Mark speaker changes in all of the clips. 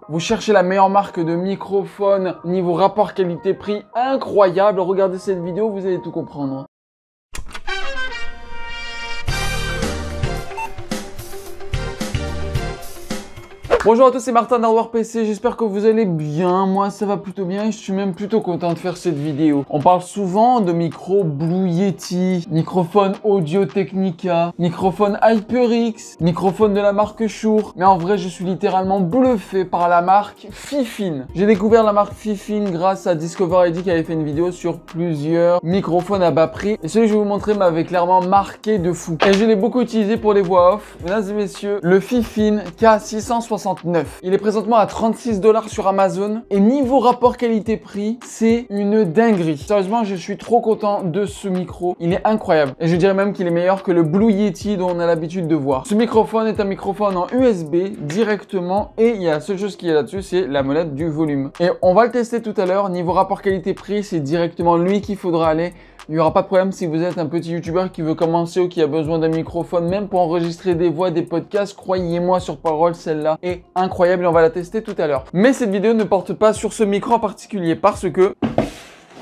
Speaker 1: Vous cherchez la meilleure marque de microphone niveau rapport qualité-prix incroyable. Regardez cette vidéo, vous allez tout comprendre. Bonjour à tous, c'est Martin d'Hardware PC, j'espère que vous allez bien. Moi ça va plutôt bien et je suis même plutôt content de faire cette vidéo. On parle souvent de micro Blue Yeti, microphone Audio Technica, microphone HyperX, microphone de la marque Shure. Mais en vrai je suis littéralement bluffé par la marque Fifine. J'ai découvert la marque Fifine grâce à Discover ID qui avait fait une vidéo sur plusieurs microphones à bas prix. Et celui que je vais vous montrer m'avait clairement marqué de fou. Et je l'ai beaucoup utilisé pour les voix off. Mesdames et messieurs, le Fifine K669. Il est présentement à 36 $ sur Amazon et niveau rapport qualité-prix, c'est une dinguerie. Sérieusement, je suis trop content de ce micro. Il est incroyable. Et je dirais même qu'il est meilleur que le Blue Yeti dont on a l'habitude de voir. Ce microphone est un microphone en USB directement et il y a la seule chose qui est là-dessus, c'est la molette du volume. Et on va le tester tout à l'heure. Niveau rapport qualité-prix, c'est directement lui qu'il faudra aller. Il n'y aura pas de problème si vous êtes un petit youtubeur qui veut commencer ou qui a besoin d'un microphone, même pour enregistrer des voix, des podcasts. Croyez-moi sur parole, celle-là est incroyable et on va la tester tout à l'heure. Mais cette vidéo ne porte pas sur ce micro en particulier parce que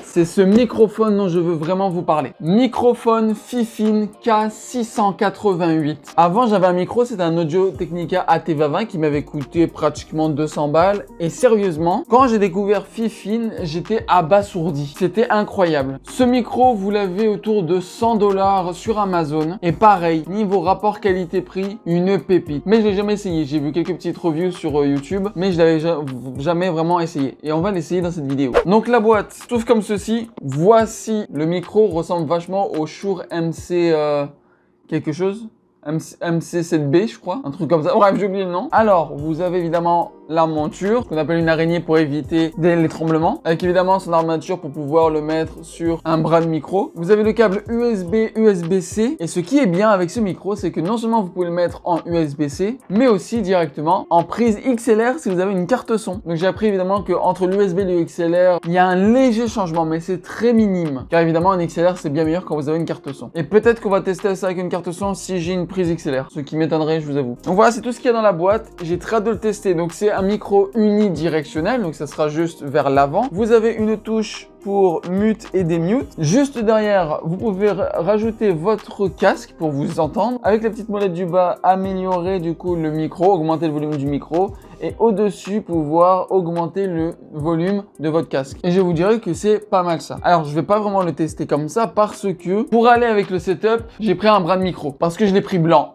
Speaker 1: c'est ce microphone dont je veux vraiment vous parler. Microphone Fifine K688. Avant, j'avais un micro, c'était un Audio Technica AT20 qui m'avait coûté pratiquement 200 balles. Et sérieusement, quand j'ai découvert Fifine, j'étais abasourdi. C'était incroyable. Ce micro, vous l'avez autour de 100 $ sur Amazon. Et pareil, niveau rapport qualité-prix, une pépite. Mais je l'ai jamais essayé. J'ai vu quelques petites reviews sur YouTube, mais je l'avais jamais vraiment essayé. Et on va l'essayer dans cette vidéo. Donc la boîte se trouve comme ceci. Voici le micro, ressemble vachement au Shure MC quelque chose. MC7B je crois, un truc comme ça, bref j'ai oublié le nom. Alors vous avez évidemment la monture, qu'on appelle une araignée pour éviter les tremblements, avec évidemment son armature pour pouvoir le mettre sur un bras de micro. Vous avez le câble USB, USB-C, et ce qui est bien avec ce micro, c'est que non seulement vous pouvez le mettre en USB-C, mais aussi directement en prise XLR si vous avez une carte son. Donc j'ai appris évidemment qu'entre l'USB et le XLR, il y a un léger changement, mais c'est très minime, car évidemment un XLR c'est bien meilleur quand vous avez une carte son. Et peut-être qu'on va tester ça avec une carte son si j'ai une prise XLR, ce qui m'étonnerait, je vous avoue. Donc voilà, c'est tout ce qu'il y a dans la boîte. J'ai très hâte de le tester. Donc c'est un micro unidirectionnel, donc ça sera juste vers l'avant. Vous avez une touche pour mute et démute. Juste derrière, vous pouvez rajouter votre casque pour vous entendre. Avec la petite molette du bas, améliorer du coup le micro, augmenter le volume du micro. Et au-dessus, pouvoir augmenter le volume de votre casque. Et je vous dirais que c'est pas mal ça. Alors, je vais pas vraiment le tester comme ça parce que pour aller avec le setup, j'ai pris un bras de micro. Parce que je l'ai pris blanc.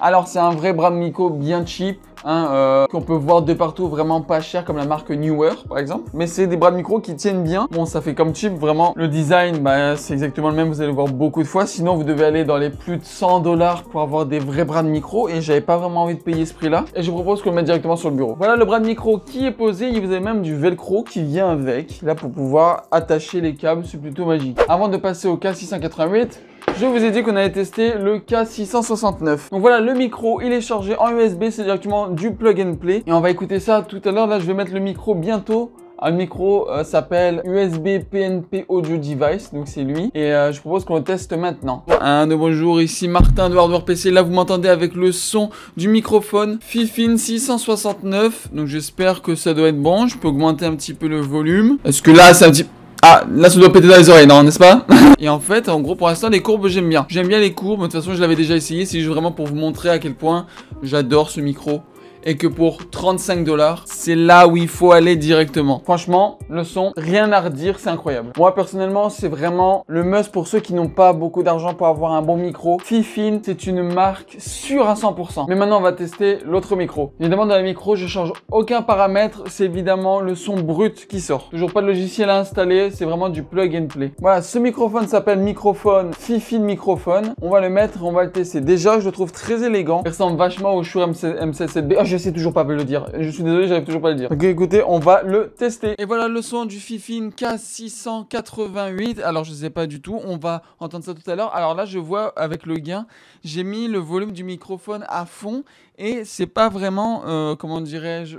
Speaker 1: Alors, c'est un vrai bras de micro bien cheap. Qu'on peut voir de partout, vraiment pas cher, comme la marque Newer par exemple, mais c'est des bras de micro qui tiennent bien. Bon, ça fait comme cheap, vraiment le design c'est exactement le même, vous allez le voir beaucoup de fois. Sinon vous devez aller dans les plus de 100 $ pour avoir des vrais bras de micro et j'avais pas vraiment envie de payer ce prix là et je propose qu'on le mette directement sur le bureau. Voilà le bras de micro qui est posé. Vous avez même du velcro qui vient avec là pour pouvoir attacher les câbles, c'est plutôt magique. Avant de passer au K688, je vous ai dit qu'on allait tester le K669. Donc voilà, le micro, il est chargé en USB, c'est directement du plug and play. Et on va écouter ça tout à l'heure. Là, je vais mettre le micro bientôt. Le micro s'appelle USB PNP Audio Device, donc c'est lui. Et je propose qu'on le teste maintenant. Bonjour, ici Martin de Hardware PC. Là, vous m'entendez avec le son du microphone Fifine 669. Donc j'espère que ça doit être bon. Je peux augmenter un petit peu le volume. Est-ce que là, c'est un petit... Ah, là ça doit péter dans les oreilles, non, n'est-ce pas? Et en fait, en gros, pour l'instant, les courbes, j'aime bien. J'aime bien les courbes, de toute façon, je l'avais déjà essayé. C'est juste vraiment pour vous montrer à quel point j'adore ce micro. Et que pour 35 $, c'est là où il faut aller directement. Franchement, le son, rien à redire, c'est incroyable. Moi, personnellement, c'est vraiment le must pour ceux qui n'ont pas beaucoup d'argent pour avoir un bon micro. Fifine, c'est une marque sûre à 100%. Mais maintenant, on va tester l'autre micro. Évidemment, dans le micro, je change aucun paramètre. C'est évidemment le son brut qui sort. Toujours pas de logiciel à installer, c'est vraiment du plug and play. Voilà, ce microphone s'appelle microphone Fifine microphone. On va le mettre, on va le tester. Déjà, je le trouve très élégant. Il ressemble vachement au Shure MC7B. Je sais toujours pas le dire. Je suis désolé, j'arrive toujours pas à le dire. Ok, écoutez, on va le tester. Et voilà le son du Fifine K688. Alors, je sais pas du tout. On va entendre ça tout à l'heure. Alors là, je vois avec le gain, j'ai mis le volume du microphone à fond et c'est pas vraiment, comment dirais-je,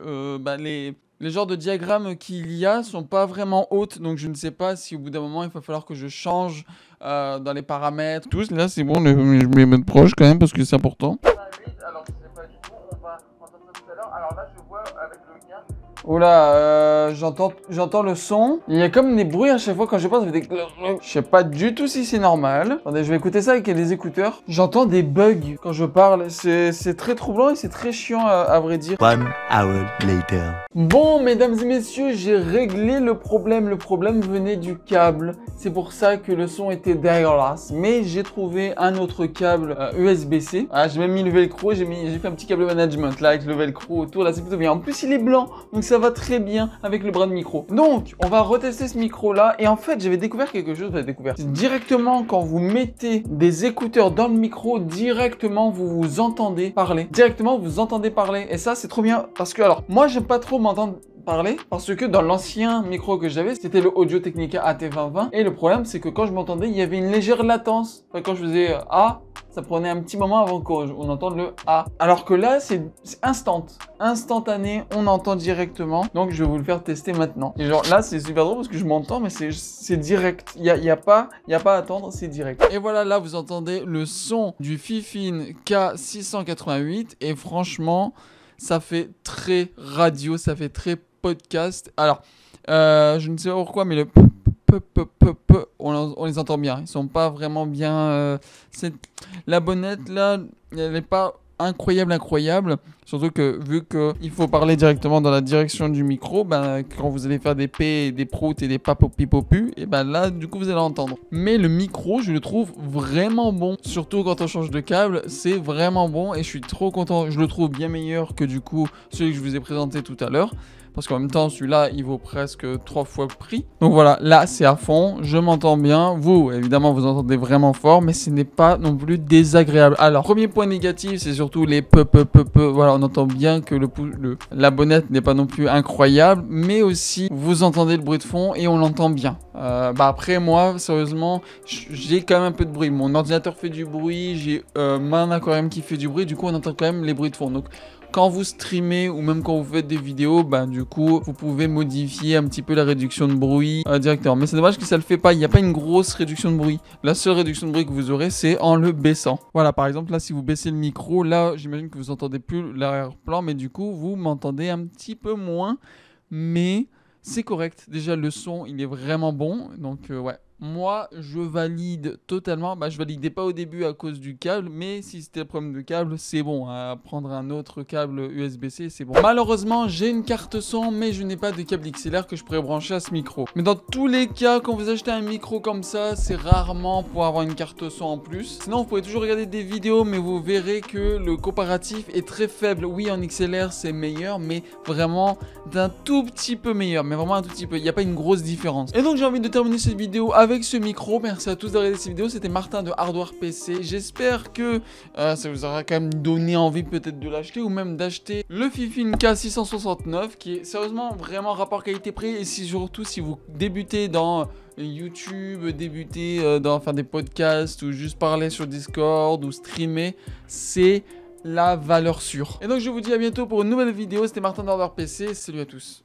Speaker 1: les genres de diagrammes qu'il y a sont pas vraiment hautes, donc je ne sais pas si au bout d'un moment il va falloir que je change dans les paramètres. Tous là c'est bon, je vais les mettre proche quand même parce que c'est important. Alors je sais pas du tout, on va entendre ça tout à l'heure. Alors là je vois avec le gain, Oula, j'entends le son. Il y a comme des bruits à chaque fois quand je passe. Je sais pas du tout si c'est normal. Attendez, je vais écouter ça avec les écouteurs. J'entends des bugs quand je parle. C'est très troublant et c'est très chiant à vrai dire.
Speaker 2: 1 hour later.
Speaker 1: Bon, mesdames et messieurs, j'ai réglé le problème. Le problème venait du câble. C'est pour ça que le son était dégueulasse. Mais j'ai trouvé un autre câble USB-C. Ah, j'ai même mis le velcro. J'ai fait un petit câble management là avec le velcro autour. Là, c'est plutôt bien. En plus, il est blanc. Donc, ça va très bien avec le bras de micro. Donc, on va retester ce micro là. Et en fait, j'avais découvert quelque chose. Directement, quand vous mettez des écouteurs dans le micro, directement, vous vous entendez parler. Directement, vous vous entendez parler. Et ça, c'est trop bien. Parce que, alors, moi, j'aime pas trop m'entendre parler parce que dans l'ancien micro que j'avais, c'était le Audio Technica AT2020 et le problème c'est que quand je m'entendais, il y avait une légère latence. Enfin, quand je faisais A, ça prenait un petit moment avant qu'on entende le A. Alors que là, c'est instantané, on entend directement. Donc je vais vous le faire tester maintenant. Et genre là, c'est super drôle parce que je m'entends, mais c'est direct. Il y a pas à attendre, c'est direct. Et voilà, là vous entendez le son du Fifine K688 et franchement, ça fait très radio, ça fait très podcast. Alors, je ne sais pas pourquoi, mais le on les entend bien. Ils sont pas vraiment bien. La bonnette là, elle n'est pas incroyable. Surtout que vu qu'il faut parler directement dans la direction du micro, ben, quand vous allez faire des P, des proutes et des papopi-popu, et ben là, du coup, vous allez entendre. Mais le micro, je le trouve vraiment bon. Surtout quand on change de câble, c'est vraiment bon et je suis trop content. Je le trouve bien meilleur que du coup celui que je vous ai présenté tout à l'heure. Parce qu'en même temps, celui-là, il vaut presque 3 fois le prix. Donc voilà, là, c'est à fond. Je m'entends bien. Vous, évidemment, vous entendez vraiment fort, mais ce n'est pas non plus désagréable. Alors, premier point négatif, c'est surtout les Voilà, on entend bien que la bonnette n'est pas non plus incroyable, mais aussi, vous entendez le bruit de fond et on l'entend bien. Après, moi, sérieusement, j'ai quand même un peu de bruit. Mon ordinateur fait du bruit, j'ai mon aquarium qui fait du bruit. Du coup, on entend quand même les bruits de fond. Donc, quand vous streamez ou même quand vous faites des vidéos, ben, du coup, vous pouvez modifier un petit peu la réduction de bruit directement. Mais c'est dommage que ça le fait pas. Il n'y a pas une grosse réduction de bruit. La seule réduction de bruit que vous aurez, c'est en le baissant. Voilà, par exemple, là, si vous baissez le micro, là, j'imagine que vous entendez plus l'arrière-plan, mais du coup, vous m'entendez un petit peu moins. Mais c'est correct. Déjà, le son, il est vraiment bon. Donc, ouais. Moi, je valide totalement. Je validais pas au début à cause du câble, mais si c'était le problème de câble, c'est bon. À prendre un autre câble USB-C, c'est bon. Malheureusement, j'ai une carte son, mais je n'ai pas de câble XLR que je pourrais brancher à ce micro. Mais dans tous les cas, quand vous achetez un micro comme ça, c'est rarement pour avoir une carte son en plus. Sinon, vous pouvez toujours regarder des vidéos, mais vous verrez que le comparatif est très faible. Oui, en XLR, c'est meilleur, mais vraiment d'un tout petit peu meilleur. Mais vraiment un tout petit peu. Il n'y a pas une grosse différence. Et donc, j'ai envie de terminer cette vidéo avec ce micro. Merci à tous d'avoir regardé cette vidéo. C'était Martin de Hardware PC. J'espère que ça vous aura quand même donné envie peut-être de l'acheter ou même d'acheter le Fifine K669 qui est sérieusement vraiment rapport qualité-prix. Et surtout si vous débutez dans YouTube, dans faire des podcasts ou juste parler sur Discord ou streamer, c'est la valeur sûre. Et donc je vous dis à bientôt pour une nouvelle vidéo. C'était Martin de Hardware PC. Salut à tous.